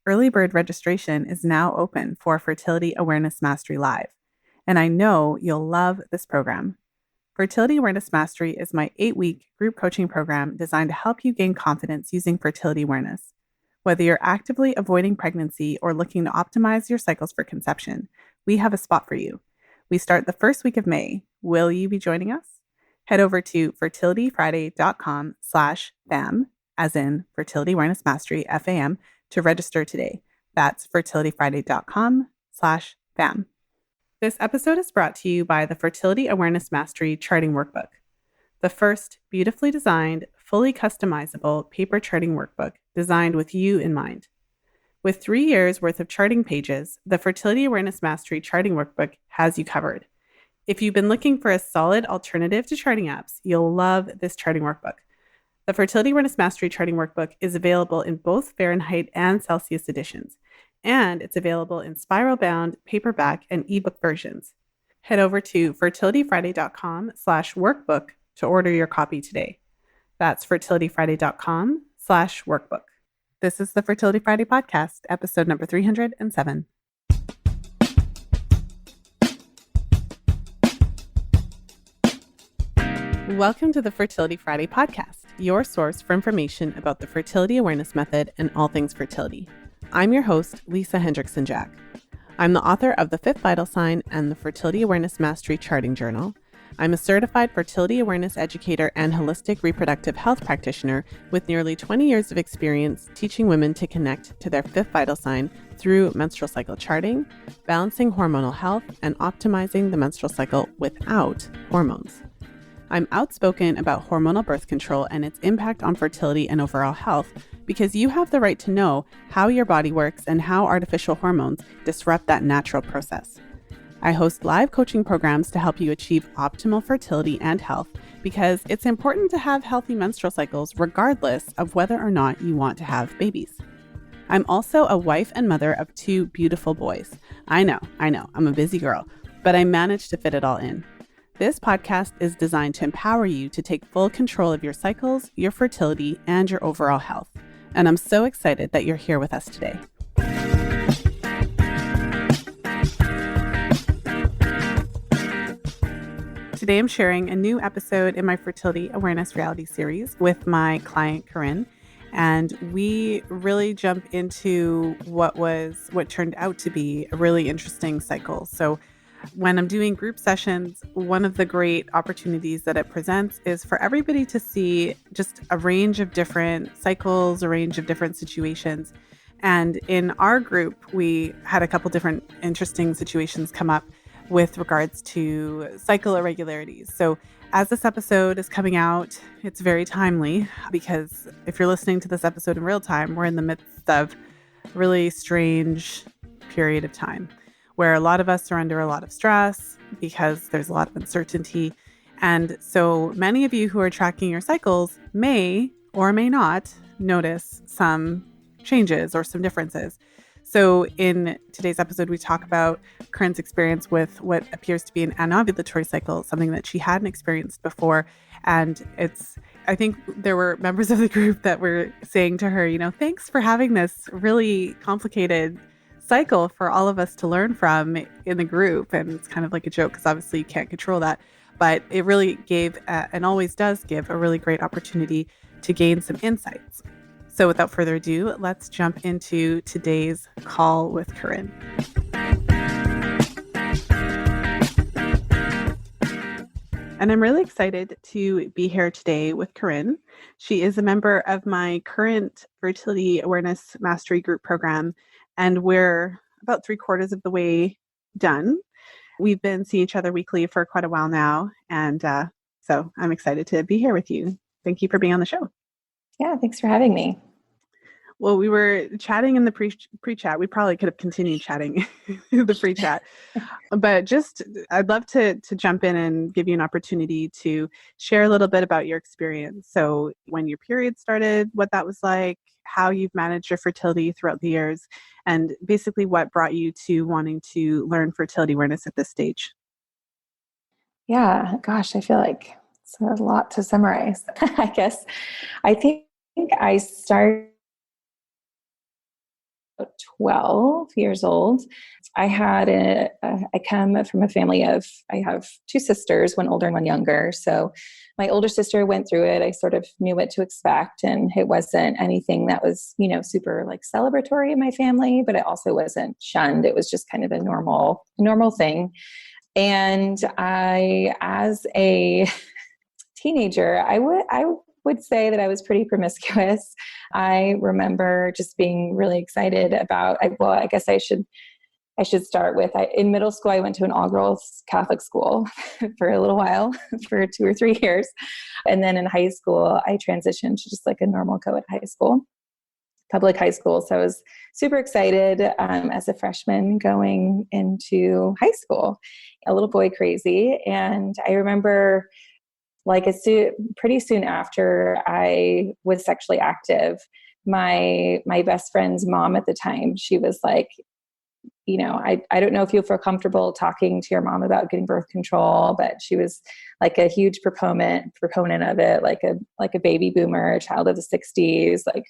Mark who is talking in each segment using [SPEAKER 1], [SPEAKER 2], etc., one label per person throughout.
[SPEAKER 1] early bird registration is now open for Fertility Awareness Mastery Live, and I know you'll love this program. Fertility Awareness Mastery is my 8-week group coaching program designed to help you gain confidence using fertility awareness. Whether you're actively avoiding pregnancy or looking to optimize your cycles for conception, we have a spot for you. We start the first week of May. Will you be joining us? Head over to fertilityfriday.com/FAM, as in Fertility Awareness Mastery, FAM, to register today. That's fertilityfriday.com/FAM. This episode is brought to you by the Fertility Awareness Mastery Charting Workbook, the first beautifully designed, fully customizable paper charting workbook designed with you in mind. With 3 years worth of charting pages, the Fertility Awareness Mastery Charting Workbook has you covered. If you've been looking for a solid alternative to charting apps, you'll love this charting workbook. The Fertility Awareness Mastery Charting Workbook is available in both Fahrenheit and Celsius editions, and it's available in spiral-bound, paperback, and ebook versions. Head over to fertilityfriday.com/workbook to order your copy today. That's fertilityfriday.com/workbook. This is the Fertility Friday podcast, episode number 307. Welcome to the Fertility Friday podcast, your source for information about the fertility awareness method and all things fertility. I'm your host, Lisa Hendrickson-Jack. I'm the author of The Fifth Vital Sign and the Fertility Awareness Mastery Charting Journal. I'm a certified fertility awareness educator and holistic reproductive health practitioner with nearly 20 years of experience teaching women to connect to their fifth vital sign through menstrual cycle charting, balancing hormonal health, and optimizing the menstrual cycle without hormones. I'm outspoken about hormonal birth control and its impact on fertility and overall health because you have the right to know how your body works and how artificial hormones disrupt that natural process. I host live coaching programs to help you achieve optimal fertility and health because it's important to have healthy menstrual cycles regardless of whether or not you want to have babies. I'm also a wife and mother of 2 beautiful boys. I know, I'm a busy girl, but I managed to fit it all in. This podcast is designed to empower you to take full control of your cycles, your fertility, and your overall health. And I'm so excited that you're here with us today. Today I'm sharing a new episode in my Fertility Awareness Reality series with my client, Korrin. And we really jump into what turned out to be a really interesting cycle. So when I'm doing group sessions, one of the great opportunities that it presents is for everybody to see just a range of different cycles, a range of different situations. And in our group, we had a couple different interesting situations come up with regards to cycle irregularities. So as this episode is coming out, it's very timely because if you're listening to this episode in real time, we're in the midst of a really strange period of time where a lot of us are under a lot of stress because there's a lot of uncertainty. And so many of you who are tracking your cycles may or may not notice some changes or some differences. So in today's episode, we talk about Korrin's experience with what appears to be an anovulatory cycle, something that she hadn't experienced before. And I think there were members of the group that were saying to her, thanks for having this really complicated cycle for all of us to learn from in the group. And it's kind of like a joke because obviously you can't control that, but it really gave and always does give a really great opportunity to gain some insights. So without further ado, let's jump into today's call with Korrin. And I'm really excited to be here today with Korrin. She is a member of my current Fertility Awareness Mastery Group program, and we're about 3/4 of the way done. We've been seeing each other weekly for quite a while now, and so I'm excited to be here with you. Thank you for being on the show.
[SPEAKER 2] Yeah, thanks for having me.
[SPEAKER 1] Well, we were chatting in the pre-chat. We probably could have continued chatting the pre-chat, but I'd love to jump in and give you an opportunity to share a little bit about your experience. So when your period started, what that was like, how you've managed your fertility throughout the years, and basically what brought you to wanting to learn fertility awareness at this stage.
[SPEAKER 2] Yeah, gosh, I feel like it's a lot to summarize. I guess I think I started 12 years old. I come from a family of, I have two sisters, one older and one younger. So my older sister went through it. I sort of knew what to expect, and it wasn't anything that was, super like celebratory in my family, but it also wasn't shunned. It was just kind of a normal thing. And as a teenager, I would say that I was pretty promiscuous. I remember just being really excited about, I guess I should start with, in middle school, I went to an all-girls Catholic school for a little while, for 2 or 3 years. And then in high school, I transitioned to just like a normal co-ed high school, public high school. So I was super excited as a freshman going into high school, a little boy crazy. And I remember pretty soon after I was sexually active, my best friend's mom at the time, she was like, I don't know if you'll feel comfortable talking to your mom about getting birth control, but she was like a huge proponent of it, like a baby boomer, child of the 60s, like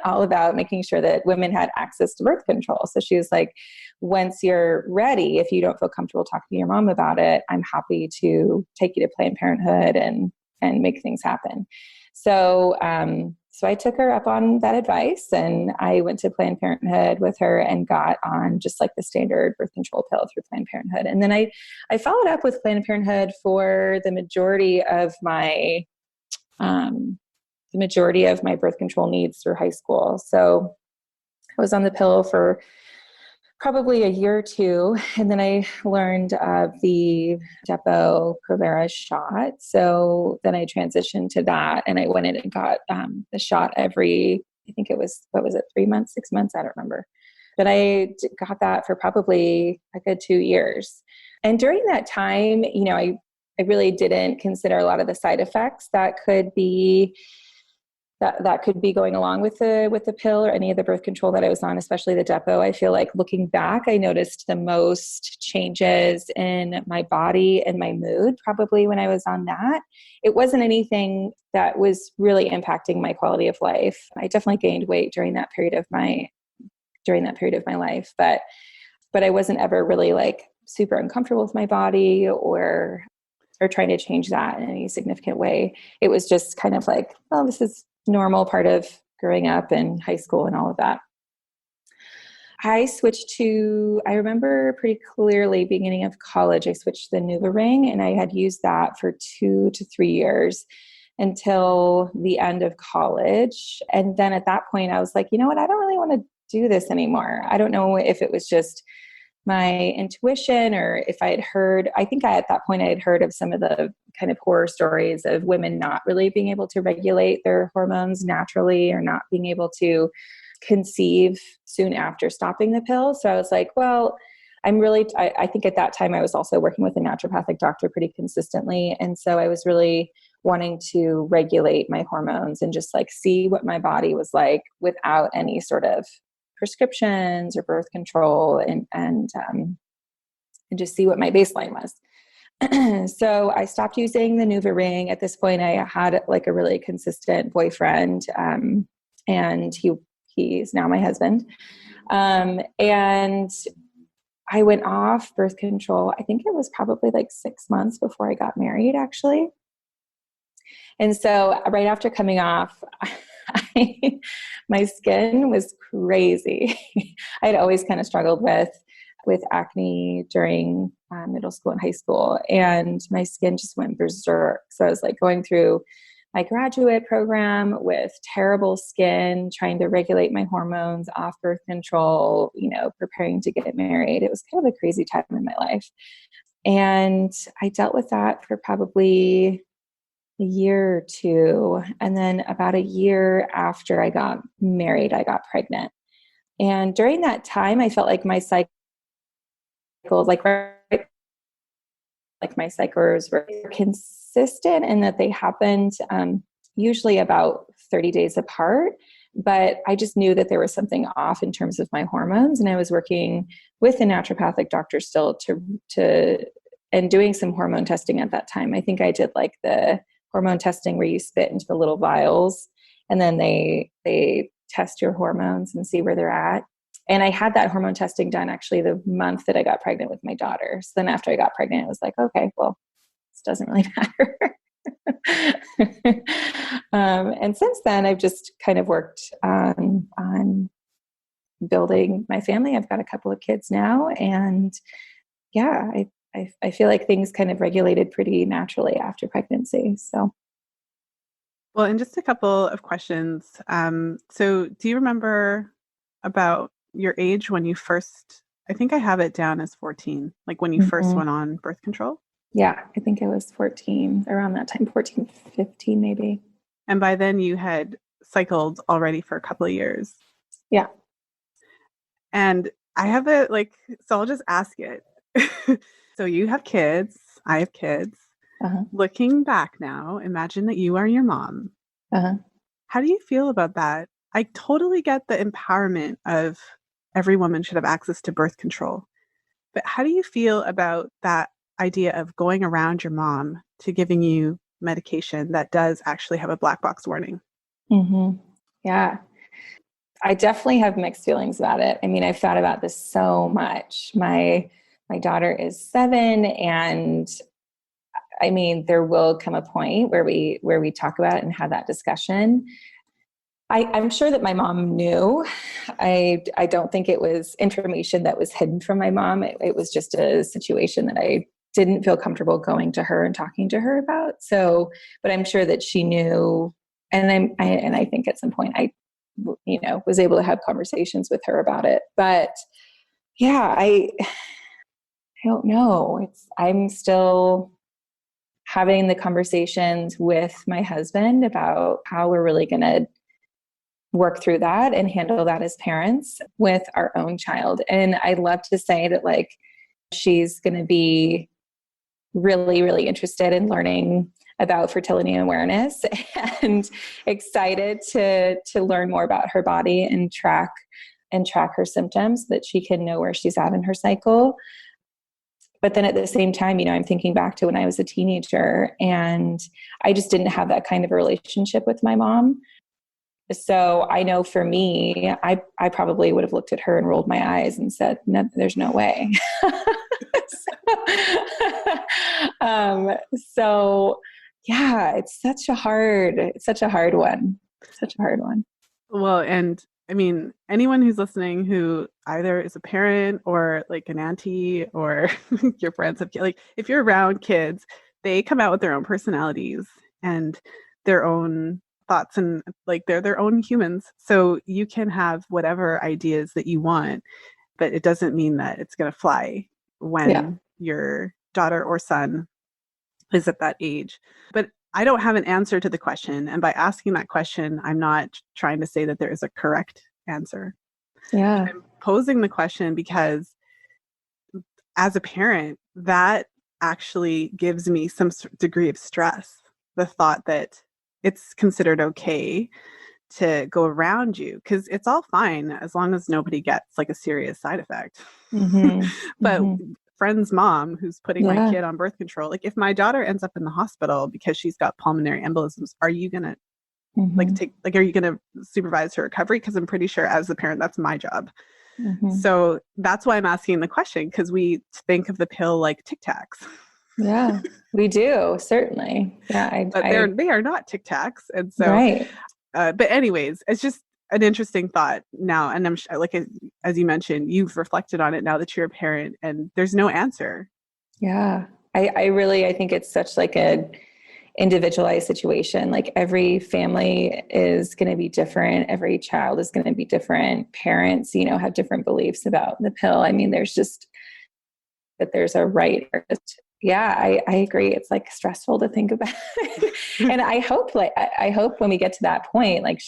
[SPEAKER 2] all about making sure that women had access to birth control. So she was like, once you're ready, if you don't feel comfortable talking to your mom about it, I'm happy to take you to Planned Parenthood and make things happen. So I took her up on that advice, and I went to Planned Parenthood with her and got on just like the standard birth control pill through Planned Parenthood. And then I followed up with Planned Parenthood for the majority of my birth control needs through high school. So I was on the pill for probably a year or two. And then I learned of the Depo-Provera shot. So then I transitioned to that, and I went in and got the shot every, I think it was, 3 months, 6 months? I don't remember. But I got that for probably a good 2 years. And during that time, I really didn't consider a lot of the side effects that could be going along with the pill or any of the birth control that I was on, especially the Depo. I feel like looking back, I noticed the most changes in my body and my mood probably when I was on that. It wasn't anything that was really impacting my quality of life. I definitely gained weight during that period of my life, but I wasn't ever really like super uncomfortable with my body or trying to change that in any significant way. It was just kind of like, well, this is normal part of growing up in high school and all of that. I remember pretty clearly beginning of college, I switched to the NuvaRing, and I had used that for 2 to 3 years until the end of college. And then at that point I was like, you know what, I don't really want to do this anymore. I don't know if it was just my intuition or if I think at that point I had heard of some of the kind of horror stories of women not really being able to regulate their hormones naturally or not being able to conceive soon after stopping the pill. So I was like, well, I think at that time I was also working with a naturopathic doctor pretty consistently. And so I was really wanting to regulate my hormones and just like see what my body was like without any sort of prescriptions or birth control and just see what my baseline was. So I stopped using the NuvaRing. At this point, I had like a really consistent boyfriend, and he's now my husband. And I went off birth control. I think it was probably like 6 months before I got married, actually. And so right after coming off, my skin was crazy. I'd always kind of struggled with acne during middle school and high school, and my skin just went berserk. So I was like going through my graduate program with terrible skin, trying to regulate my hormones, off birth control, preparing to get married. It was kind of a crazy time in my life. And I dealt with that for probably a year or two. And then about a year after I got married, I got pregnant. And during that time, I felt like my cycles, my cycles were consistent in that they happened usually about 30 days apart. But I just knew that there was something off in terms of my hormones. And I was working with a naturopathic doctor still and doing some hormone testing at that time. I think I did like the hormone testing where you spit into the little vials and then they test your hormones and see where they're at. And I had that hormone testing done actually the month that I got pregnant with my daughter. So then after I got pregnant, it was like, okay, well, this doesn't really matter. And since then, I've just kind of worked on building my family. I've got a couple of kids now. And yeah, I feel like things kind of regulated pretty naturally after pregnancy. So.
[SPEAKER 1] Well, and just a couple of questions. So do you remember about your age when you first, I think I have it down as 14, like when you first went on birth control?
[SPEAKER 2] Yeah, I think I was 14, around that time, 14, 15 maybe.
[SPEAKER 1] And by then you had cycled already for a couple of years.
[SPEAKER 2] Yeah.
[SPEAKER 1] And I have it like, so I'll just ask it. So you have kids, I have kids.
[SPEAKER 2] Uh-huh.
[SPEAKER 1] Looking back now, imagine that you are your mom.
[SPEAKER 2] Uh-huh.
[SPEAKER 1] How do you feel about that? I totally get the empowerment of every woman should have access to birth control. But how do you feel about that idea of going around your mom to giving you medication that does actually have a black box warning?
[SPEAKER 2] Mm-hmm. Yeah. I definitely have mixed feelings about it. I mean, I've thought about this so much. My daughter is 7, and I mean, there will come a point where we talk about it and have that discussion. I'm sure that my mom knew. I don't think it was information that was hidden from my mom. It was just a situation that I didn't feel comfortable going to her and talking to her about. So, but I'm sure that she knew, and I think at some point I, was able to have conversations with her about it. But yeah, I don't know. I'm still having the conversations with my husband about how we're really going to work through that and handle that as parents with our own child. And I'd love to say that like she's going to be really, really interested in learning about fertility awareness and excited to learn more about her body and track her symptoms so that she can know where she's at in her cycle. But then at the same time, I'm thinking back to when I was a teenager and I just didn't have that kind of a relationship with my mom. So I know for me, I probably would have looked at her and rolled my eyes and said, no, there's no way. So yeah, it's such a hard one. Such a hard one.
[SPEAKER 1] Well, and I mean, anyone who's listening who either is a parent or like an auntie or your friends have, like, if you're around kids, they come out with their own personalities and their own thoughts, and like they're their own humans. So you can have whatever ideas that you want, but it doesn't mean that it's going to fly when your daughter or son is at that age. But I don't have an answer to the question. And by asking that question, I'm not trying to say that there is a correct answer.
[SPEAKER 2] Yeah.
[SPEAKER 1] I'm posing the question because as a parent, that actually gives me some degree of stress. The thought that it's considered okay to go around you, because it's all fine as long as nobody gets like a serious side effect.
[SPEAKER 2] Mm-hmm.
[SPEAKER 1] But
[SPEAKER 2] mm-hmm.
[SPEAKER 1] friend's mom who's putting my kid on birth control, like if my daughter ends up in the hospital because she's got pulmonary embolisms, are you gonna are you gonna supervise her recovery? Because I'm pretty sure as the parent, that's my job. So that's why I'm asking the question, because we think of the pill like Tic Tacs.
[SPEAKER 2] Yeah, we do, certainly. Yeah,
[SPEAKER 1] but they are not Tic Tacs, and so.
[SPEAKER 2] Right.
[SPEAKER 1] But anyways, it's just an interesting thought now, and I'm like, as you mentioned, you've reflected on it now that you're a parent, and there's no answer.
[SPEAKER 2] Yeah, I think it's such like a individualized situation. Like every family is going to be different. Every child is going to be different. Parents, have different beliefs about the pill. I mean, there's just that there's a right. Yeah, I agree. It's like stressful to think about. And I hope when we get to that point, like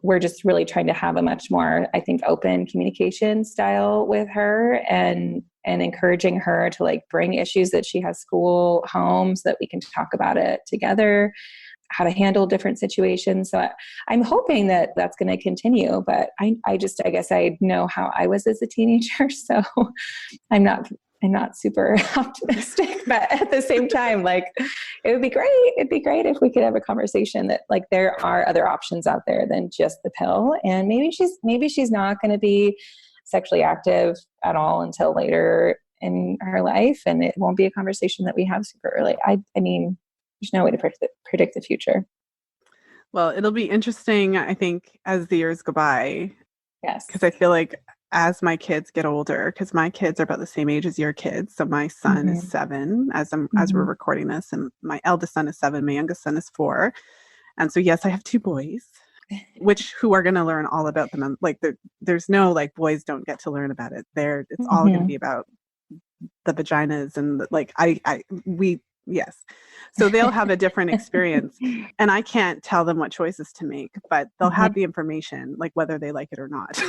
[SPEAKER 2] we're just really trying to have a much more, I think, open communication style with her and encouraging her to like bring issues that she has school home so that we can talk about it together, how to handle different situations. So I'm hoping that that's going to continue, but I guess I know how I was as a teenager. So I'm not I'm not super optimistic, but at the same time, like, it would be great. It'd be great if we could have a conversation that, like, there are other options out there than just the pill. And maybe she's not going to be sexually active at all until later in her life. And it won't be a conversation that we have super early. I mean, there's no way to predict the future.
[SPEAKER 1] Well, it'll be interesting, I think, as the years go by.
[SPEAKER 2] Yes.
[SPEAKER 1] Because I feel like as my kids get older, because my kids are about the same age as your kids. So my son is 7 as we're recording this, and my eldest son is 7, my youngest son is 4. And so, yes, I have 2 boys, who are going to learn all about them. Like there's no, like, boys don't get to learn about it. It's all going to be about the vaginas and yes. So they'll have a different experience, and I can't tell them what choices to make, but they'll have the information, like whether they like it or not.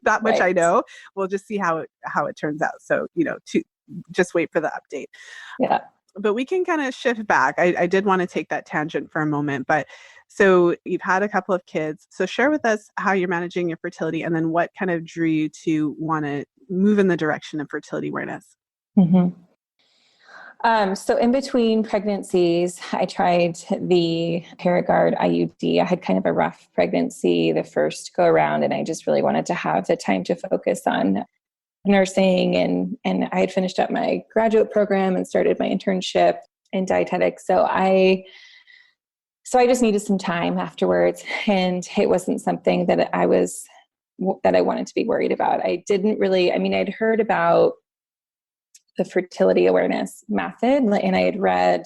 [SPEAKER 1] That much I know. We'll just see how it turns out. So, to just wait for the update.
[SPEAKER 2] Yeah.
[SPEAKER 1] But we can kind of shift back. I did want to take that tangent for a moment, but so you've had a couple of kids. So share with us how you're managing your fertility, and then what kind of drew you to want to move in the direction of fertility awareness.
[SPEAKER 2] So in between pregnancies, I tried the Paragard IUD. I had kind of a rough pregnancy the first go around, and I just really wanted to have the time to focus on nursing. And I had finished up my graduate program and started my internship in dietetics. So I just needed some time afterwards, and it wasn't something that I wanted to be worried about. I'd heard about the fertility awareness method, and I had read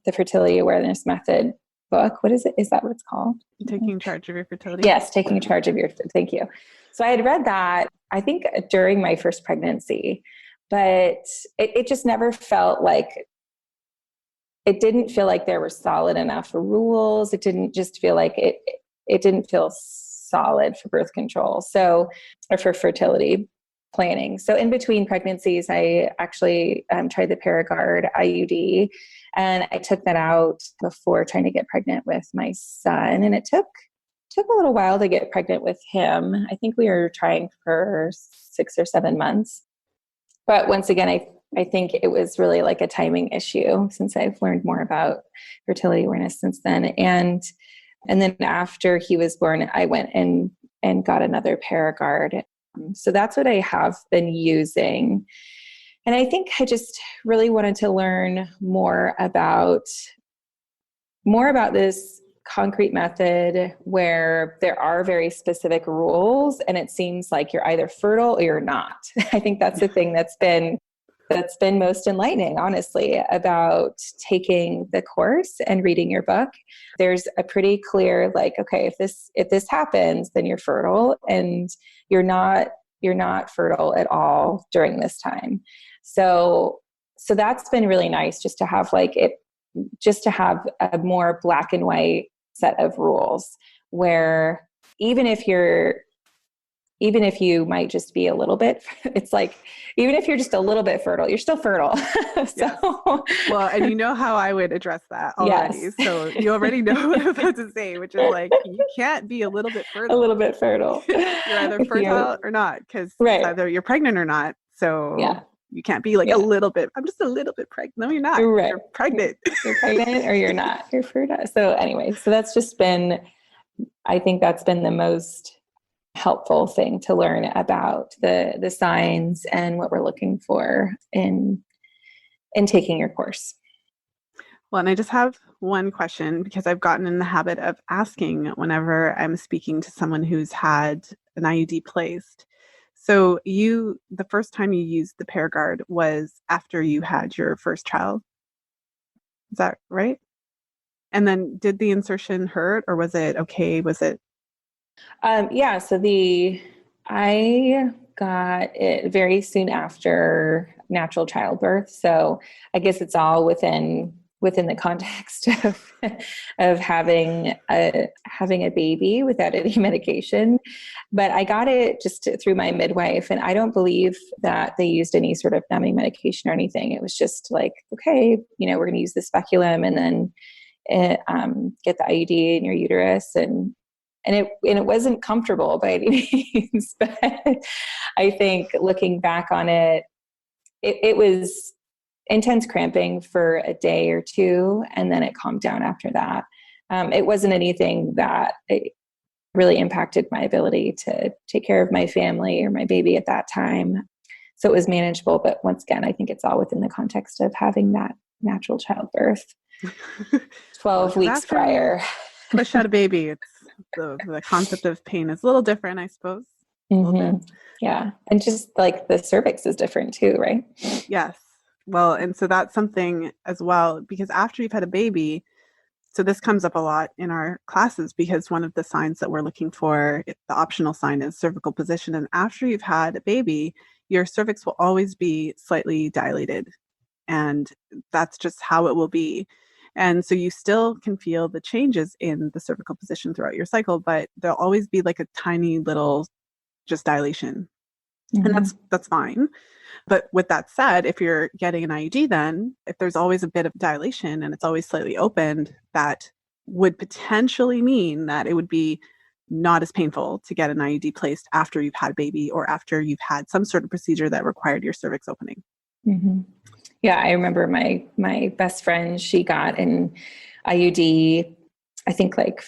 [SPEAKER 2] the fertility awareness method book. What is it? Is that what it's called?
[SPEAKER 1] Taking charge of your fertility.
[SPEAKER 2] Yes. Taking charge of your, thank you. So I had read that, I think, during my first pregnancy, but it just never felt like, it didn't feel like there were solid enough rules. It didn't just feel like it didn't feel solid for birth control. Or for fertility planning. So in between pregnancies, I actually tried the Paragard IUD, and I took that out before trying to get pregnant with my son. And it took a little while to get pregnant with him. I think we were trying for 6 or 7 months. But once again, I think it was really like a timing issue, since I've learned more about fertility awareness since then. And then after he was born, I went and got another Paragard. So that's what I have been using. And I think I just really wanted to learn more about this concrete method where there are very specific rules, and it seems like you're either fertile or you're not. I think that's the thing that's been most enlightening, honestly, about taking the course and reading your book. There's a pretty clear, like, okay, if this happens, then you're fertile, and you're not fertile at all during this time. So that's been really nice, just to have a more black and white set of rules, where even if you might just be a little bit, it's like, even if you're just a little bit fertile, you're still fertile.
[SPEAKER 1] Yes. Well, and you know how I would address that already.
[SPEAKER 2] Yes.
[SPEAKER 1] So you already know what I'm about to say, which is like, you can't be a little bit fertile.
[SPEAKER 2] A little bit fertile.
[SPEAKER 1] You're either fertile or not, because it's either you're pregnant or not. So you can't be like a little bit, I'm just a little bit pregnant. No, you're not.
[SPEAKER 2] Right.
[SPEAKER 1] You're pregnant.
[SPEAKER 2] You're pregnant or you're not. You're fertile. So anyway, that's just been, I think that's been the most helpful thing to learn about the signs and what we're looking for in taking your course.
[SPEAKER 1] Well, and I just have one question, because I've gotten in the habit of asking whenever I'm speaking to someone who's had an IUD placed. So the first time you used the Paragard was after you had your first child. Is that right? And then did the insertion hurt, or was it okay? Was it?
[SPEAKER 2] So I got it very soon after natural childbirth. So I guess it's all within the context of having a baby without any medication. But I got it just through my midwife, and I don't believe that they used any sort of numbing medication or anything. It was just like, okay, we're going to use the speculum, and then get the IUD in your uterus, and it wasn't comfortable by any means. But I think looking back on it, it was intense cramping for a day or two, and then it calmed down after that. It wasn't anything that it really impacted my ability to take care of my family or my baby at that time. So it was manageable. But once again, I think it's all within the context of having that natural childbirth 12 weeks prior.
[SPEAKER 1] Push out a baby. It's the concept of pain is a little different, I suppose.
[SPEAKER 2] Yeah. And just like the cervix is different too, right?
[SPEAKER 1] Yes. Well, and so that's something as well, because after you've had a baby, so this comes up a lot in our classes, because one of the signs that we're looking for, the optional sign, is cervical position. And after you've had a baby, your cervix will always be slightly dilated. And that's just how it will be. And so you still can feel the changes in the cervical position throughout your cycle, but there'll always be like a tiny little just dilation. And that's fine. But with that said, if you're getting an IUD, then if there's always a bit of dilation and it's always slightly opened, that would potentially mean that it would be not as painful to get an IUD placed after you've had a baby or after you've had some sort of procedure that required your cervix opening.
[SPEAKER 2] Yeah, I remember my best friend, she got an IUD, I think like,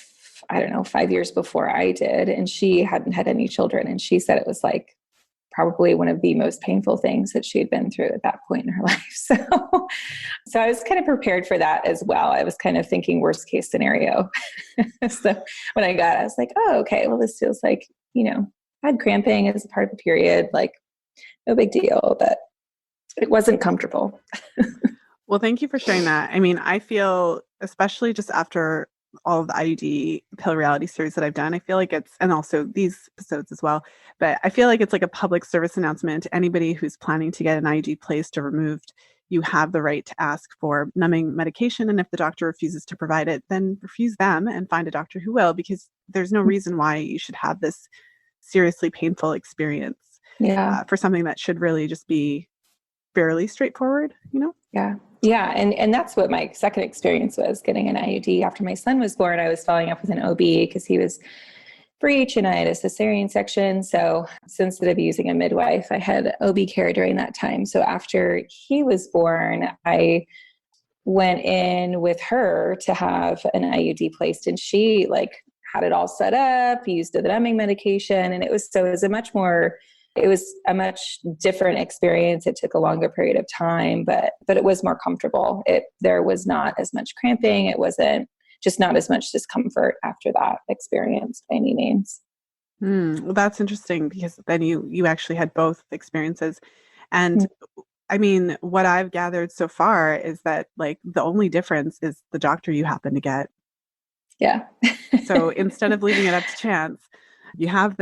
[SPEAKER 2] I don't know, 5 years before I did. And she hadn't had any children. And she said it was like probably one of the most painful things that she had been through at that point in her life. So I was kind of prepared for that as well. I was kind of thinking worst case scenario. So when I got it, I was like, oh, okay, well, this feels like, I had cramping as a part of the period, like no big deal, but it wasn't comfortable.
[SPEAKER 1] Well, thank you for sharing that. I mean, I feel, especially just after all of the IUD pill reality series that I've done, I feel like it's, and also these episodes as well, but I feel like it's like a public service announcement to anybody who's planning to get an IUD placed or removed. You have the right to ask for numbing medication. And if the doctor refuses to provide it, then refuse them and find a doctor who will, because there's no reason why you should have this seriously painful experience for something that should really just be fairly straightforward,
[SPEAKER 2] Yeah. And that's what my second experience was, getting an IUD after my son was born. I was following up with an OB because he was breech and I had a cesarean section. So instead of using a midwife, I had OB care during that time. So after he was born, I went in with her to have an IUD placed, and she had it all set up, used the numbing medication. And it was a much different experience. It took a longer period of time, but it was more comfortable. There was not as much cramping. It wasn't just not as much discomfort after that experience by any means.
[SPEAKER 1] Well, that's interesting, because then you actually had both experiences. And I mean, what I've gathered so far is that the only difference is the doctor you happen to get.
[SPEAKER 2] Yeah.
[SPEAKER 1] So instead of leaving it up to chance, you have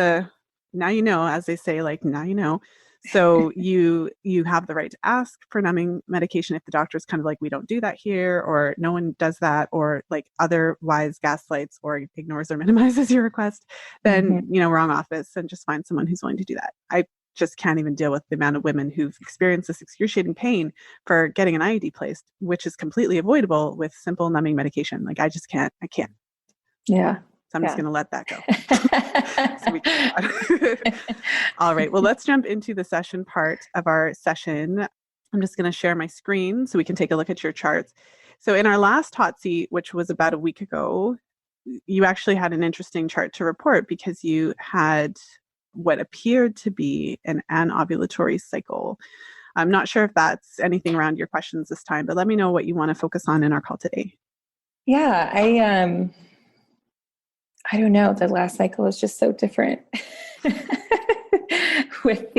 [SPEAKER 1] now you know, as they say, now you know. So you have the right to ask for numbing medication if the doctor's kind of like, we don't do that here, or no one does that, or otherwise gaslights or ignores or minimizes your request. Then, wrong office, and just find someone who's willing to do that. I just can't even deal with the amount of women who've experienced this excruciating pain for getting an IUD placed, which is completely avoidable with simple numbing medication. I just can't. I can't.
[SPEAKER 2] Yeah.
[SPEAKER 1] So I'm just going to let that go. So we can All right. Well, let's jump into the session part of our session. I'm just going to share my screen so we can take a look at your charts. So in our last hot seat, which was about a week ago, you actually had an interesting chart to report, because you had what appeared to be an anovulatory cycle. I'm not sure if that's anything around your questions this time, but let me know what you want to focus on in our call today.
[SPEAKER 2] Yeah, I don't know. The last cycle is just so different with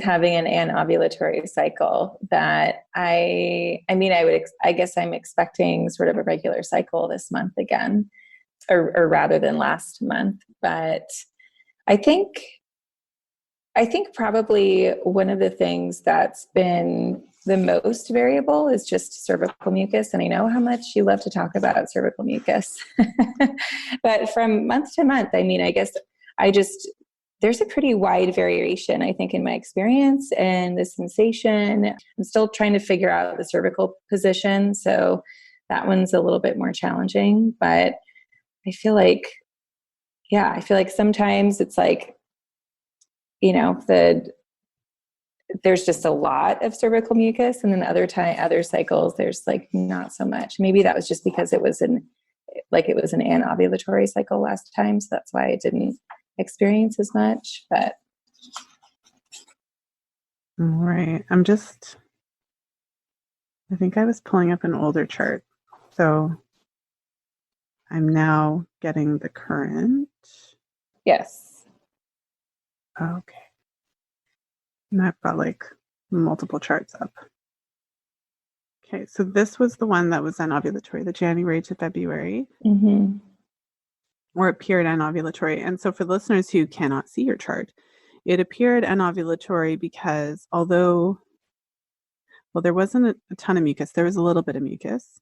[SPEAKER 2] having an anovulatory cycle that I guess I'm expecting sort of a regular cycle this month again, or rather than last month. But I think probably one of the things that's been the most variable is just cervical mucus. And I know how much you love to talk about cervical mucus, but from month to month, I guess there's a pretty wide variation, I think, in my experience and the sensation. I'm still trying to figure out the cervical position. So that one's a little bit more challenging, but I feel like sometimes it's there's just a lot of cervical mucus, and then other cycles there's like not so much. Maybe that was just because it was an anovulatory cycle last time, so that's why I didn't experience as much. But
[SPEAKER 1] right, I think I was pulling up an older chart, so I'm now getting the current.
[SPEAKER 2] yes.
[SPEAKER 1] Okay. And I've got like multiple charts up. Okay, so this was the one that was anovulatory, the January to February, or appeared anovulatory. And so for the listeners who cannot see your chart, it appeared anovulatory because although, well, there wasn't a ton of mucus, there was a little bit of mucus,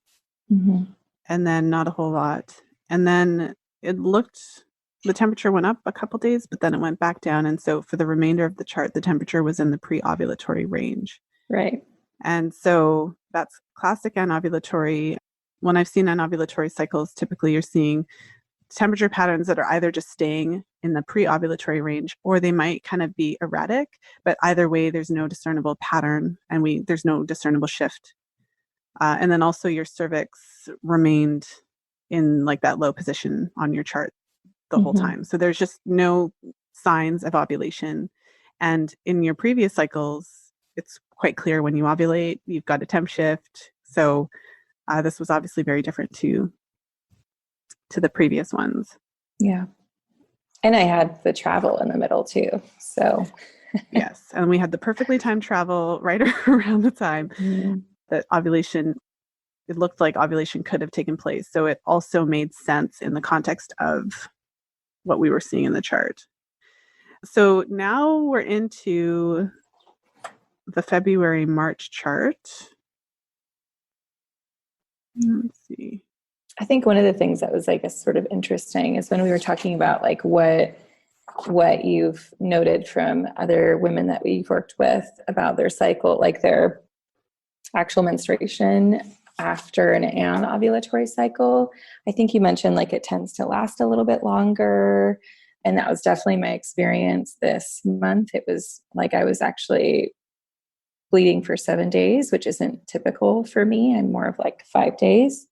[SPEAKER 1] and then not a whole lot. And then the temperature went up a couple days, but then it went back down. And so for the remainder of the chart, the temperature was in the pre-ovulatory range.
[SPEAKER 2] Right.
[SPEAKER 1] And so that's classic anovulatory. When I've seen anovulatory cycles, typically you're seeing temperature patterns that are either just staying in the pre-ovulatory range, or they might kind of be erratic, but either way, there's no discernible pattern and there's no discernible shift. And then also your cervix remained in like that low position on your chart the whole time. So there's just no signs of ovulation. And in your previous cycles, it's quite clear when you ovulate, you've got a temp shift. So this was obviously very different to the previous ones.
[SPEAKER 2] Yeah. And I had the travel in the middle too. So
[SPEAKER 1] yes. And we had the perfectly timed travel right around the time that it looked like ovulation could have taken place. So it also made sense in the context of what we were seeing in the chart. So now we're into the February-March chart. Let's see.
[SPEAKER 2] I think one of the things that was, I guess, sort of interesting is when we were talking about like what you've noted from other women that we've worked with about their cycle, like their actual menstruation after an anovulatory cycle. I think you mentioned like it tends to last a little bit longer. And that was definitely my experience this month. It was like I was actually bleeding for 7 days, which isn't typical for me. I'm more of like 5 days.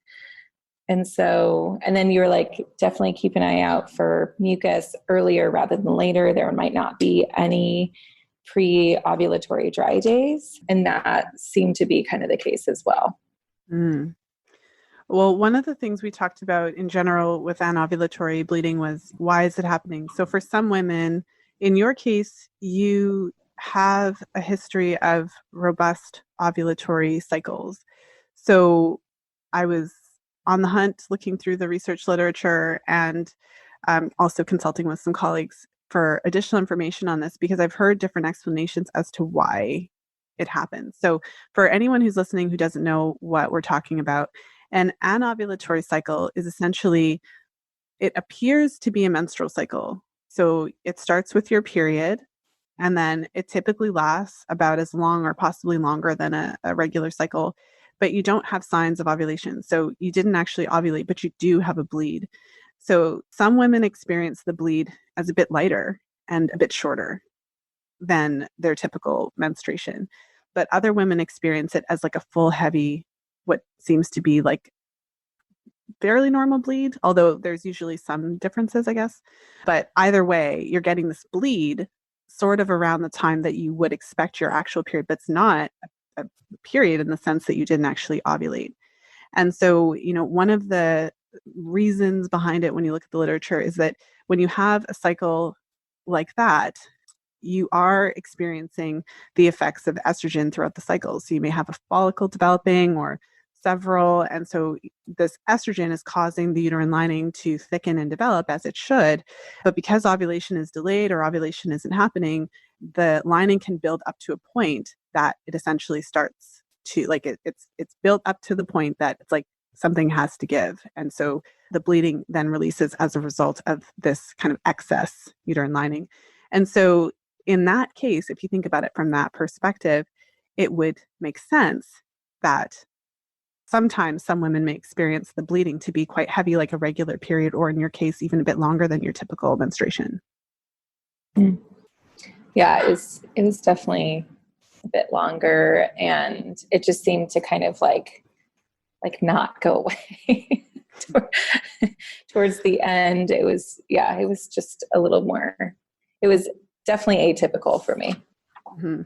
[SPEAKER 2] And then you're like, definitely keep an eye out for mucus earlier rather than later. There might not be any pre-ovulatory dry days. And that seemed to be kind of the case as well.
[SPEAKER 1] Well, one of the things we talked about in general with anovulatory bleeding was, why is it happening? So for some women, in your case, you have a history of robust ovulatory cycles. So I was on the hunt looking through the research literature and also consulting with some colleagues for additional information on this, because I've heard different explanations as to why it happens. So for anyone who's listening who doesn't know what we're talking about, an anovulatory cycle is essentially, it appears to be a menstrual cycle. So it starts with your period, and then it typically lasts about as long or possibly longer than a regular cycle, but you don't have signs of ovulation. So you didn't actually ovulate, but you do have a bleed. So some women experience the bleed as a bit lighter and a bit shorter than their typical menstruation. But other women experience it as like a full, heavy, what seems to be like fairly normal bleed, although there's usually some differences, I guess. But either way, you're getting this bleed sort of around the time that you would expect your actual period, but it's not a period in the sense that you didn't actually ovulate. And so, one of the reasons behind it when you look at the literature is that when you have a cycle like that, you are experiencing the effects of estrogen throughout the cycle. So you may have a follicle developing or several. And so this estrogen is causing the uterine lining to thicken and develop as it should. But because ovulation is delayed or ovulation isn't happening, the lining can build up to a point that it essentially starts to like it's built up to the point that it's like something has to give. And so the bleeding then releases as a result of this kind of excess uterine lining. And so in that case, if you think about it from that perspective, it would make sense that sometimes some women may experience the bleeding to be quite heavy, like a regular period, or in your case, even a bit longer than your typical menstruation.
[SPEAKER 2] Yeah, it was definitely a bit longer, and it just seemed to kind of like not go away. Towards the end, it was just a little more, it was definitely atypical for me.
[SPEAKER 1] Mm-hmm.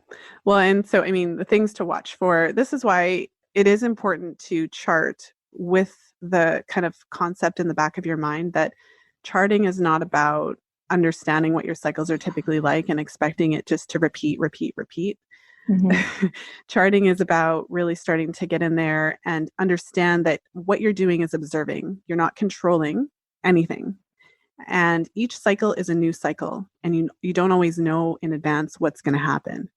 [SPEAKER 1] Well, and so, I mean, the things to watch for, this is why it is important to chart with the kind of concept in the back of your mind that charting is not about understanding what your cycles are typically like and expecting it just to repeat. Mm-hmm. Charting is about really starting to get in there and understand that what you're doing is observing. You're not controlling anything. And each cycle is a new cycle, and you don't always know in advance what's going to happen.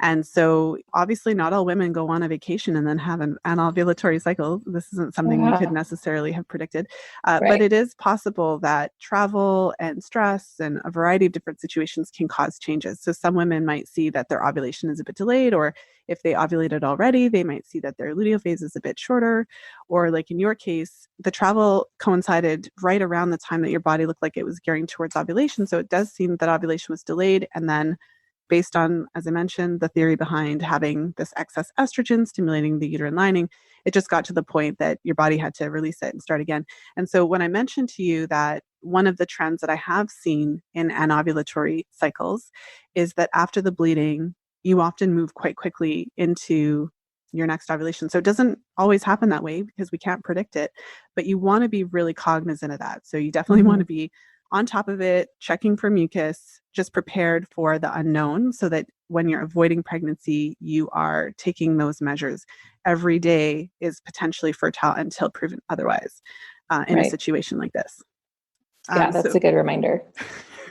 [SPEAKER 1] And so obviously not all women go on a vacation and then have an ovulatory cycle. This isn't something we could necessarily have predicted. Right. But it is possible that travel and stress and a variety of different situations can cause changes. So some women might see that their ovulation is a bit delayed, or if they ovulated already, they might see that their luteal phase is a bit shorter. Or like in your case, the travel coincided right around the time that your body looked like it was gearing towards ovulation. So it does seem that ovulation was delayed, and then based on, as I mentioned, the theory behind having this excess estrogen stimulating the uterine lining, it just got to the point that your body had to release it and start again. And so when I mentioned to you that one of the trends that I have seen in anovulatory cycles is that after the bleeding, you often move quite quickly into your next ovulation. So it doesn't always happen that way because we can't predict it, but you want to be really cognizant of that. So you definitely want to be on top of it, checking for mucus, just prepared for the unknown so that when you're avoiding pregnancy, you are taking those measures. Every day is potentially fertile until proven otherwise in a situation like this.
[SPEAKER 2] Yeah, that's a good reminder.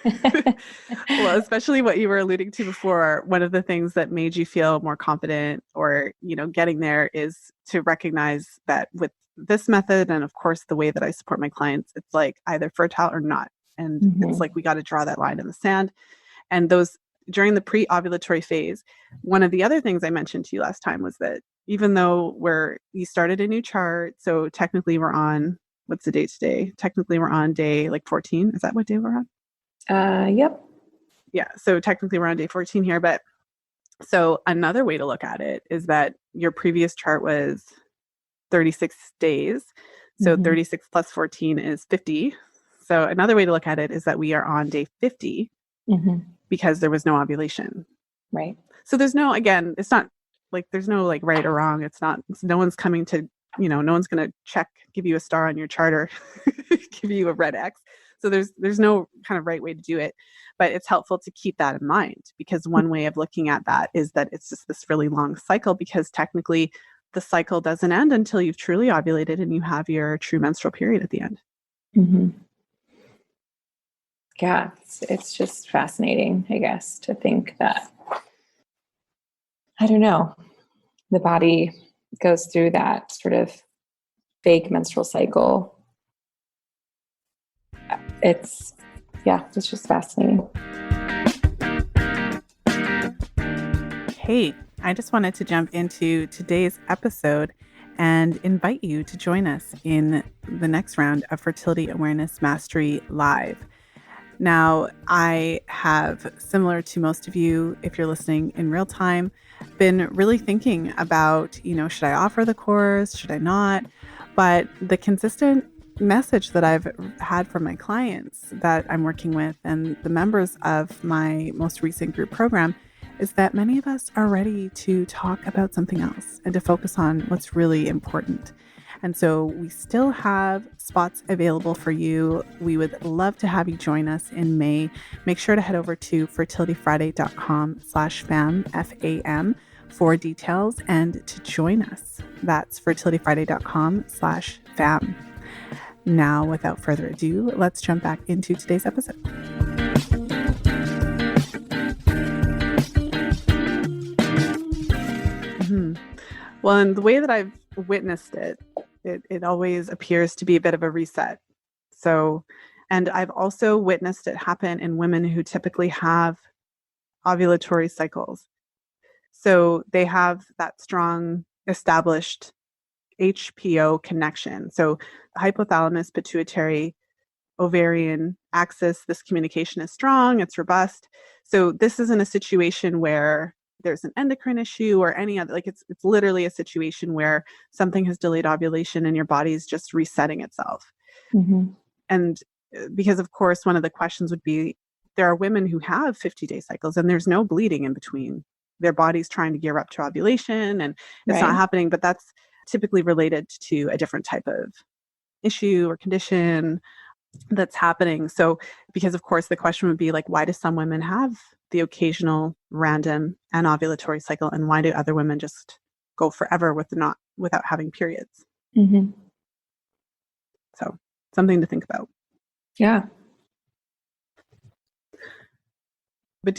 [SPEAKER 1] Well, especially what you were alluding to before, one of the things that made you feel more confident or, getting there is to recognize that with this method, and of course, the way that I support my clients, it's like either fertile or not. And it's like, we got to draw that line in the sand. And those during the pre-ovulatory phase, one of the other things I mentioned to you last time was that even though you started a new chart, so technically we're on, what's the date today? Technically we're on day 14. Is that what day we're on?
[SPEAKER 2] Yep.
[SPEAKER 1] Yeah. So technically we're on day 14 here. But so another way to look at it is that your previous chart was 36 days. So 36 plus 14 is 50. So another way to look at it is that we are on day 50 because there was no ovulation.
[SPEAKER 2] Right.
[SPEAKER 1] So there's no, again, it's not like there's no right or wrong. No one's coming to, no one's going to give you a star on your chart or give you a red X. So there's no kind of right way to do it, but it's helpful to keep that in mind because one way of looking at that is that it's just this really long cycle because technically the cycle doesn't end until you've truly ovulated and you have your true menstrual period at the end.
[SPEAKER 2] Mm-hmm. Yeah, it's just fascinating, I guess, to think that, I don't know, the body goes through that sort of fake menstrual cycle. It's just fascinating.
[SPEAKER 1] Hey, I just wanted to jump into today's episode and invite you to join us in the next round of Fertility Awareness Mastery Live. Now, I have, similar to most of you, if you're listening in real time, been really thinking about, should I offer the course? Should I not? But the consistent message that I've had from my clients that I'm working with and the members of my most recent group program is that many of us are ready to talk about something else and to focus on what's really important. And so we still have spots available for you. We would love to have you join us in May. Make sure to head over to fertilityfriday.com/FAM, F-A-M, for details and to join us. That's fertilityfriday.com/FAM. Now, without further ado, let's jump back into today's episode. Well, and the way that I've witnessed it always appears to be a bit of a reset. So, and I've also witnessed it happen in women who typically have ovulatory cycles. So they have that strong established HPO connection. So the hypothalamus, pituitary, ovarian axis, this communication is strong, it's robust. So this isn't a situation where there's an endocrine issue or any other, like it's literally a situation where something has delayed ovulation and your body's just resetting itself.
[SPEAKER 2] Mm-hmm.
[SPEAKER 1] And because of course, one of the questions would be, there are women who have 50-day cycles and there's no bleeding in between. Their body's trying to gear up to ovulation and it's not happening, but that's typically related to a different type of issue or condition that's happening. So, because of course the question would be like, why do some women have the occasional random anovulatory cycle and why do other women just go forever without having periods?
[SPEAKER 2] Mm-hmm.
[SPEAKER 1] So, something to think about.
[SPEAKER 2] Yeah.
[SPEAKER 1] But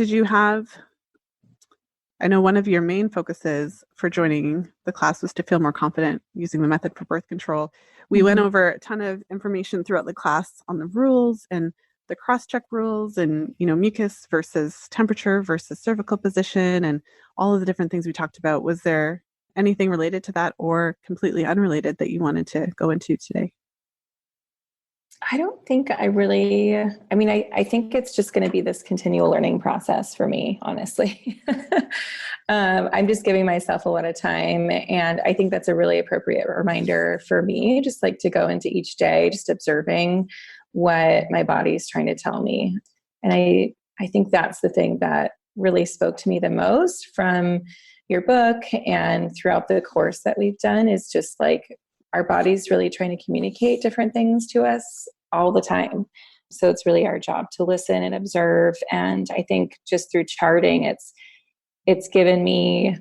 [SPEAKER 1] I know one of your main focuses for joining the class was to feel more confident using the method for birth control. We went over a ton of information throughout the class on the rules and the cross-check rules and, mucus versus temperature versus cervical position and all of the different things we talked about. Was there anything related to that or completely unrelated that you wanted to go into today?
[SPEAKER 2] I don't think I think it's just going to be this continual learning process for me, honestly. I'm just giving myself a lot of time. And I think that's a really appropriate reminder for me, just like to go into each day, just observing what my body's trying to tell me. And I think that's the thing that really spoke to me the most from your book and throughout the course that we've done is just like, our body's really trying to communicate different things to us all the time. So it's really our job to listen and observe. And I think just through charting, it's given me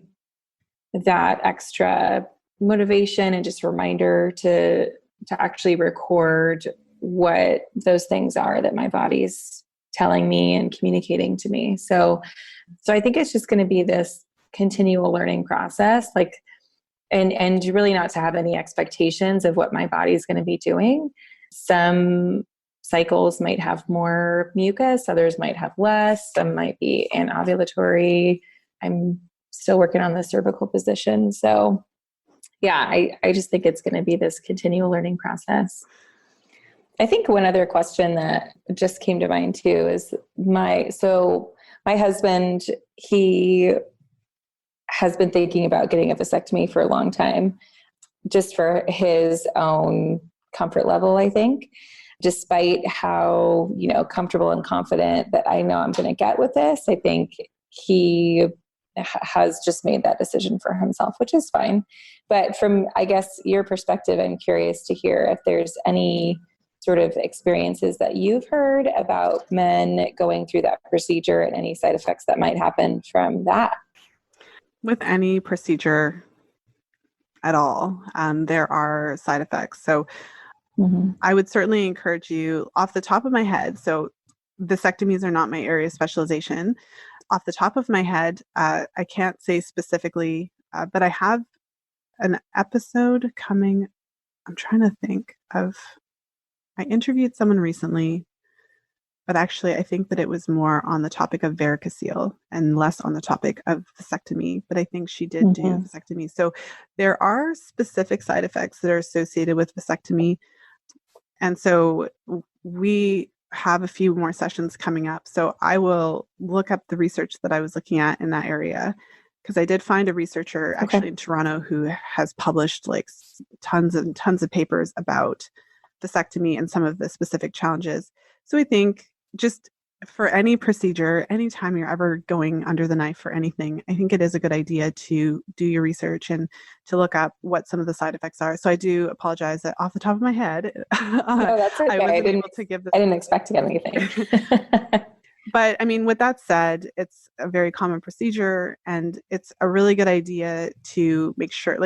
[SPEAKER 2] that extra motivation and just reminder to actually record what those things are that my body's telling me and communicating to me. So I think it's just going to be this continual learning process, like, and really not to have any expectations of what my body's going to be doing. Some cycles might have more mucus, others might have less, some might be anovulatory. I'm still working on the cervical position. So yeah, I just think it's going to be this continual learning process. I think one other question that just came to mind too is my husband, he has been thinking about getting a vasectomy for a long time, just for his own comfort level, I think, despite how, comfortable and confident that I know I'm going to get with this. I think he has just made that decision for himself, which is fine. But from, I guess, your perspective, I'm curious to hear if there's any sort of experiences that you've heard about men going through that procedure and any side effects that might happen from that.
[SPEAKER 1] With any procedure at all, there are side effects. So I would certainly encourage you off the top of my head. So vasectomies are not my area of specialization. Off the top of my head, I can't say specifically, but I have an episode coming. I'm trying to think of, I interviewed someone recently, but actually I think that it was more on the topic of varicocele and less on the topic of vasectomy, but I think she did do vasectomy. So there are specific side effects that are associated with vasectomy. And so we have a few more sessions coming up. So I will look up the research that I was looking at in that area, because I did find a researcher actually in Toronto who has published like tons and tons of papers about vasectomy and some of the specific challenges. So I think just for any procedure, anytime you're ever going under the knife for anything, I think it is a good idea to do your research and to look up what some of the side effects are. So I do apologize that off the top of my head,
[SPEAKER 2] no, that's okay. I didn't expect to get anything.
[SPEAKER 1] But I mean, with that said, it's a very common procedure and it's a really good idea to make sure,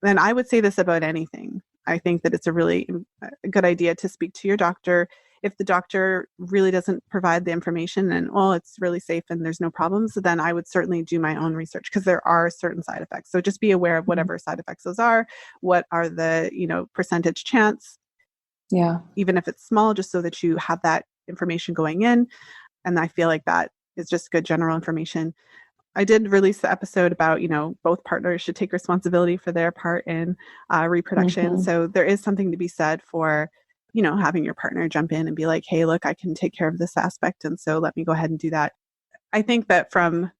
[SPEAKER 1] and I would say this about anything. I think that it's a really good idea to speak to your doctor. If the doctor really doesn't provide the information and, it's really safe and there's no problems, then I would certainly do my own research because there are certain side effects. So just be aware of whatever side effects those are. What are the, percentage chance?
[SPEAKER 2] Yeah.
[SPEAKER 1] Even if it's small, just so that you have that information going in. And I feel like that is just good general information. I did release the episode about, both partners should take responsibility for their part in reproduction. So there is something to be said for, having your partner jump in and be like, hey, look, I can take care of this aspect. And so let me go ahead and do that. I think that from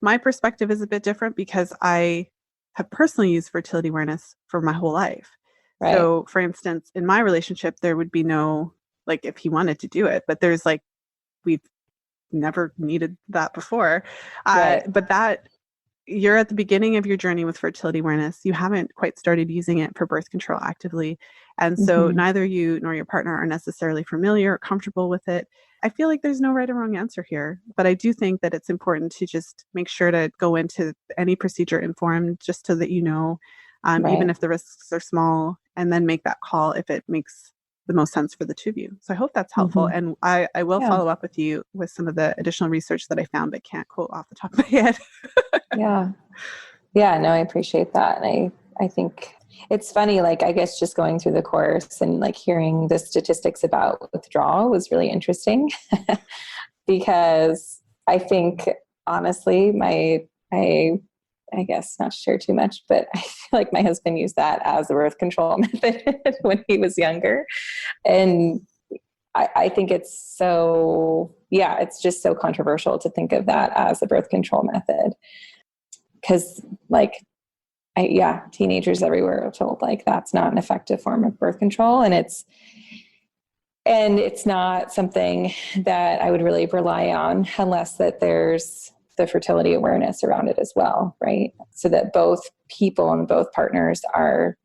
[SPEAKER 1] my perspective is a bit different because I have personally used fertility awareness for my whole life.
[SPEAKER 2] Right.
[SPEAKER 1] So, for instance, in my relationship, there would be no, like, if he wanted to do it, but there's like, we've never needed that before.
[SPEAKER 2] Right.
[SPEAKER 1] But that you're at the beginning of your journey with fertility awareness. You haven't quite started using it for birth control actively. And so
[SPEAKER 2] Mm-hmm.
[SPEAKER 1] neither you nor your partner are necessarily familiar or comfortable with it. I feel like there's no right or wrong answer here, but I do think that it's important to just make sure to go into any procedure informed, just so that you know, even
[SPEAKER 2] Right.
[SPEAKER 1] if the risks are small, and then make that call if it makes the most sense for the two of you. So I hope that's helpful.
[SPEAKER 2] Mm-hmm.
[SPEAKER 1] And I will
[SPEAKER 2] Yeah.
[SPEAKER 1] follow up with you with some of the additional research that I found, but can't quote off the top of my head.
[SPEAKER 2] Yeah. Yeah. No, I appreciate that. And I think it's funny, like, I guess just going through the course and like hearing the statistics about withdrawal was really interesting because I think honestly, I guess not to share too much, but I feel like my husband used that as a birth control method when he was younger. And I think it's it's just so controversial to think of that as a birth control method. Because like, teenagers everywhere are told like that's not an effective form of birth control. And it's not something that I would really rely on unless that there's the fertility awareness around it as well, right? So that both people and both partners are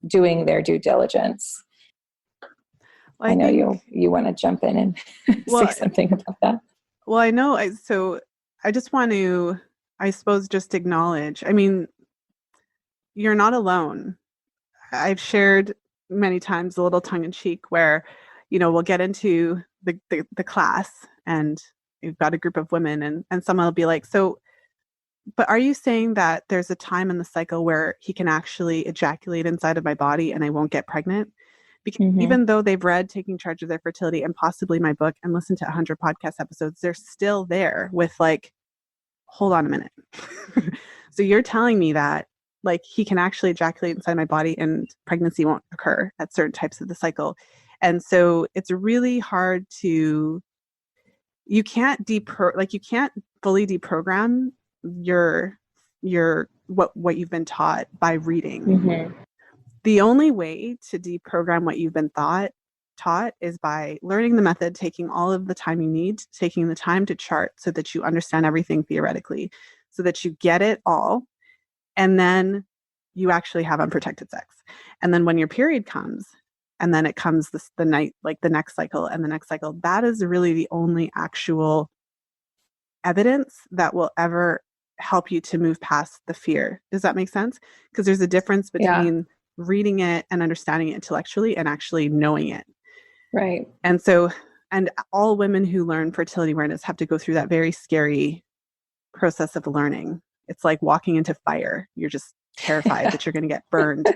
[SPEAKER 2] doing their due diligence.
[SPEAKER 1] Well,
[SPEAKER 2] I know you want to jump in and say something about that.
[SPEAKER 1] Well, I know. So I just want to, I suppose, just acknowledge. I mean, you're not alone. I've shared many times a little tongue in cheek where, we'll get into the class and you've got a group of women and someone will be like, so, but are you saying that there's a time in the cycle where he can actually ejaculate inside of my body and I won't get pregnant? Because even though they've read Taking Charge of Their Fertility and possibly my book and listened to 100 podcast episodes, they're still there with like, hold on a minute. So you're telling me that like he can actually ejaculate inside my body and pregnancy won't occur at certain types of the cycle. And so it's really hard you can't you can't fully deprogram your what you've been taught by reading.
[SPEAKER 2] Mm-hmm.
[SPEAKER 1] The only way to deprogram what you've been taught is by learning the method, taking all of the time you need, taking the time to chart so that you understand everything theoretically, so that you get it all, and then you actually have unprotected sex. And then when your period comes, and then it comes the night, like the next cycle and the next cycle, that is really the only actual evidence that will ever help you to move past the fear. Does that make sense? Because there's a difference between reading it and understanding it intellectually and actually knowing it.
[SPEAKER 2] Right.
[SPEAKER 1] And so, and all women who learn fertility awareness have to go through that very scary process of learning. It's like walking into fire. You're just terrified that you're going to get burned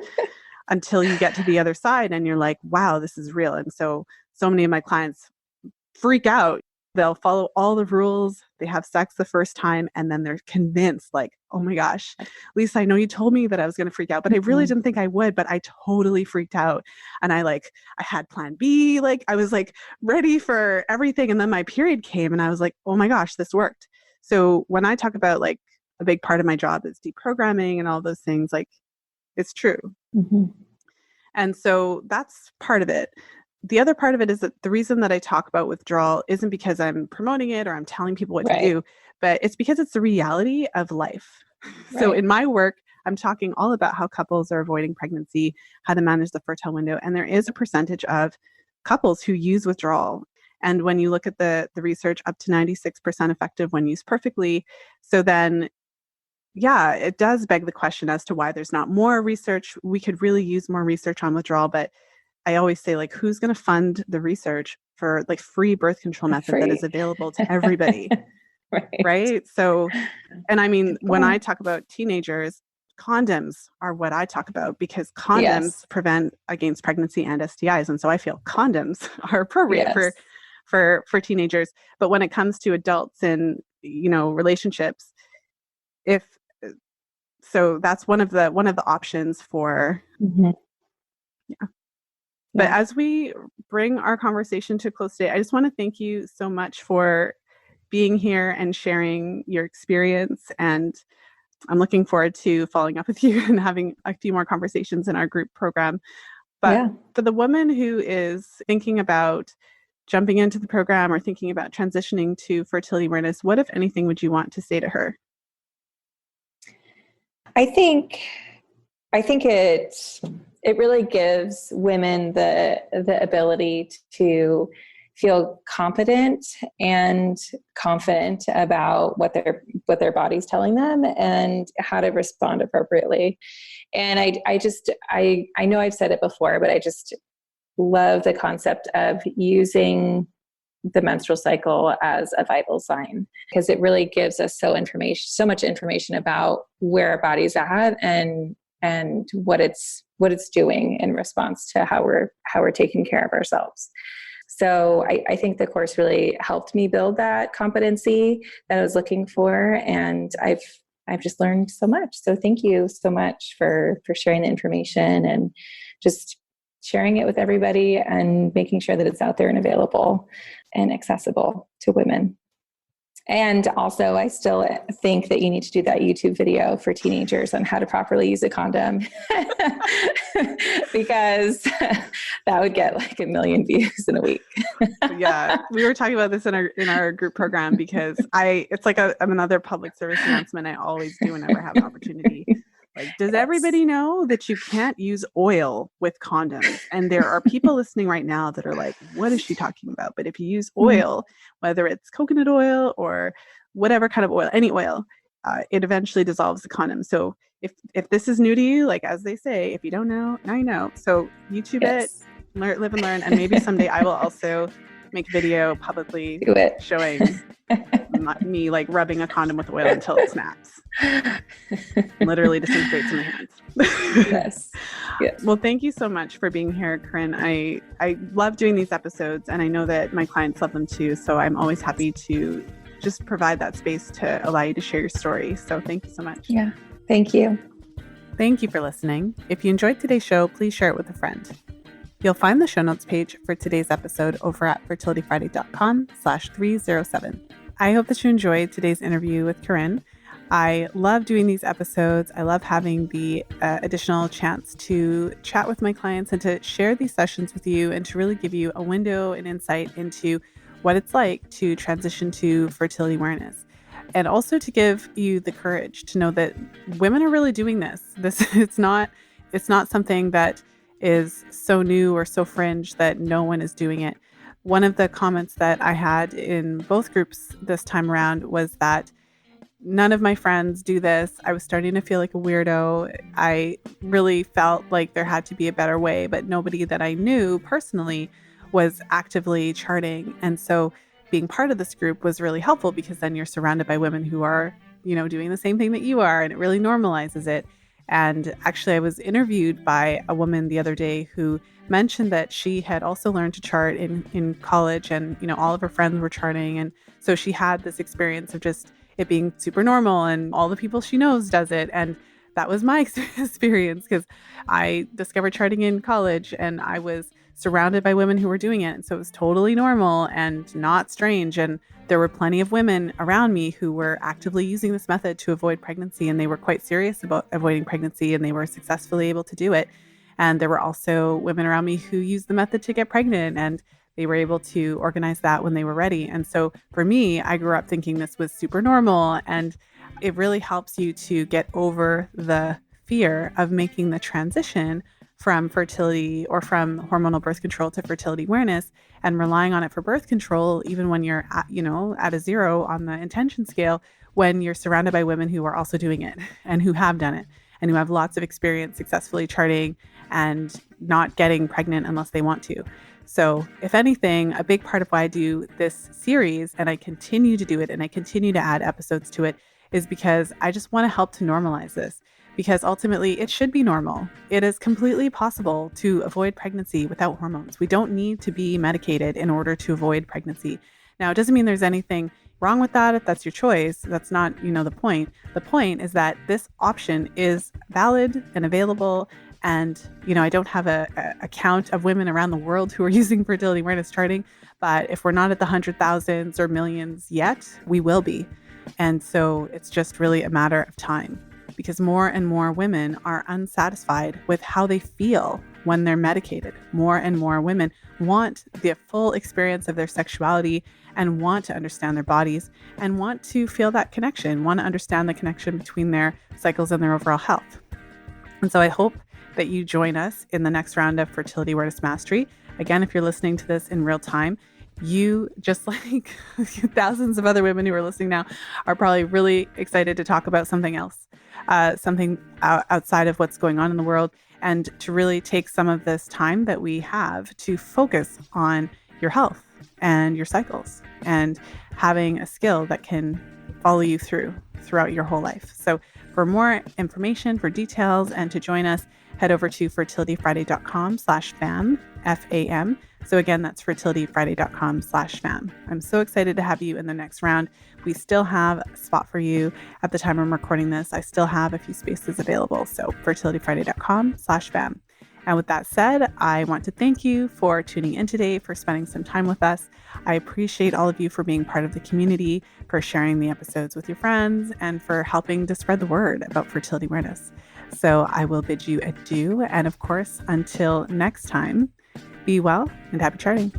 [SPEAKER 1] until you get to the other side and you're like, wow, this is real. And so many of my clients freak out. They'll follow all the rules. They have sex the first time. And then they're convinced like, oh my gosh, Lisa, I know you told me that I was going to freak out, but I really didn't think I would, but I totally freaked out. And I had plan B, like I was like ready for everything. And then my period came and I was like, oh my gosh, this worked. So when I talk about like a big part of my job is deprogramming and all those things, like it's true.
[SPEAKER 2] Mm-hmm.
[SPEAKER 1] And so that's part of it. The other part of it is that the reason that I talk about withdrawal isn't because I'm promoting it or I'm telling people what to do, but it's because it's the reality of life. Right. So in my work, I'm talking all about how couples are avoiding pregnancy, how to manage the fertile window. And there is a percentage of couples who use withdrawal. And when you look at the research, up to 96% effective when used perfectly. So then, yeah, it does beg the question as to why there's not more research. We could really use more research on withdrawal, but I always say, like, who's going to fund the research for like free birth control method that is available to everybody? Right. So, and I mean, when I talk about teenagers, condoms are what I talk about because condoms prevent against pregnancy and STIs. And so I feel condoms are appropriate for teenagers. But when it comes to adults and, relationships, so that's one of the options for, But as we bring our conversation to a close today, I just want to thank you so much for being here and sharing your experience. And I'm looking forward to following up with you and having a few more conversations in our group program. But for the woman who is thinking about jumping into the program or thinking about transitioning to fertility awareness, what, if anything, would you want to say to her?
[SPEAKER 2] I think it really gives women the ability to feel competent and confident about what their body's telling them and how to respond appropriately. And I know I've said it before, but I just love the concept of using the menstrual cycle as a vital sign, because it really gives us so much information about where our body's at and what it's doing in response to how we're taking care of ourselves. So I think the course really helped me build that competency that I was looking for, and I've just learned so much. So thank you so much for sharing the information and just sharing it with everybody and making sure that it's out there and available and accessible to women. And also, I still think that you need to do that YouTube video for teenagers on how to properly use a condom, because that would get like 1 million views in a week.
[SPEAKER 1] Yeah, we were talking about this in our group program, because it's like I'm another public service announcement I always do whenever I have an opportunity. Like, does everybody know that you can't use oil with condoms? And there are people listening right now that are like, what is she talking about? But if you use oil, whether it's coconut oil or whatever kind of oil, any oil, it eventually dissolves the condom. So if this is new to you, like as they say, if you don't know, now you know. So YouTube it, live and learn. And maybe someday I will also make a video publicly showing me like rubbing a condom with oil until it snaps. Literally disintegrates in my hands.
[SPEAKER 2] Yes.
[SPEAKER 1] Well, thank you so much for being here, Korrin. I love doing these episodes, and I know that my clients love them too. So I'm always happy to just provide that space to allow you to share your story. So thank you so much.
[SPEAKER 2] Yeah. Thank you.
[SPEAKER 1] Thank you for listening. If you enjoyed today's show, please share it with a friend. You'll find the show notes page for today's episode over at fertilityfriday.com/307. I hope that you enjoyed today's interview with Korrin. I love doing these episodes. I love having the additional chance to chat with my clients and to share these sessions with you and to really give you a window and insight into what it's like to transition to fertility awareness. And also to give you the courage to know that women are really doing this. It's not something that is so new or so fringe that no one is doing it. One of the comments that I had in both groups this time around was that none of my friends do this. I was starting to feel like a weirdo. I really felt like there had to be a better way, but nobody that I knew personally was actively charting. And so being part of this group was really helpful, because then you're surrounded by women who are, doing the same thing that you are, and it really normalizes it. And actually, I was interviewed by a woman the other day who mentioned that she had also learned to chart in college, and, all of her friends were charting. And so she had this experience of just it being super normal, and all the people she knows does it. And that was my experience, because I discovered charting in college and I was surrounded by women who were doing it. And so it was totally normal and not strange. And there were plenty of women around me who were actively using this method to avoid pregnancy, and they were quite serious about avoiding pregnancy, and they were successfully able to do it. And there were also women around me who used the method to get pregnant, and they were able to organize that when they were ready. And so for me, I grew up thinking this was super normal, and it really helps you to get over the fear of making the transition from fertility or from hormonal birth control to fertility awareness and relying on it for birth control, even when you're at a 0 on the intention scale, when you're surrounded by women who are also doing it and who have done it and who have lots of experience successfully charting and not getting pregnant unless they want to. So if anything, a big part of why I do this series, and I continue to do it and I continue to add episodes to it, is because I just want to help to normalize this. Because ultimately, it should be normal. It is completely possible to avoid pregnancy without hormones. We don't need to be medicated in order to avoid pregnancy. Now, it doesn't mean there's anything wrong with that if that's your choice. That's not, the point. The point is that this option is valid and available. And, I don't have a count of women around the world who are using fertility awareness charting, But if we're not at the 100,000s or millions yet, we will be. And so it's just really a matter of time, because more and more women are unsatisfied with how they feel when they're medicated. More and more women want the full experience of their sexuality and want to understand their bodies and want to feel that connection, want to understand the connection between their cycles and their overall health. And so I hope that you join us in the next round of Fertility Awareness Mastery. Again, if you're listening to this in real time, you, just like thousands of other women who are listening now, are probably really excited to talk about something else, something outside of what's going on in the world, and to really take some of this time that we have to focus on your health and your cycles and having a skill that can follow you throughout your whole life. So for more information, for details, and to join us, head over to fertilityfriday.com/fam, FAM. So again, that's fertilityfriday.com/fam. I'm so excited to have you in the next round. We still have a spot for you at the time I'm recording this. I still have a few spaces available. So fertilityfriday.com/fam. And with that said, I want to thank you for tuning in today, for spending some time with us. I appreciate all of you for being part of the community, for sharing the episodes with your friends, and for helping to spread the word about fertility awareness. So I will bid you adieu. And of course, until next time, be well and happy charting.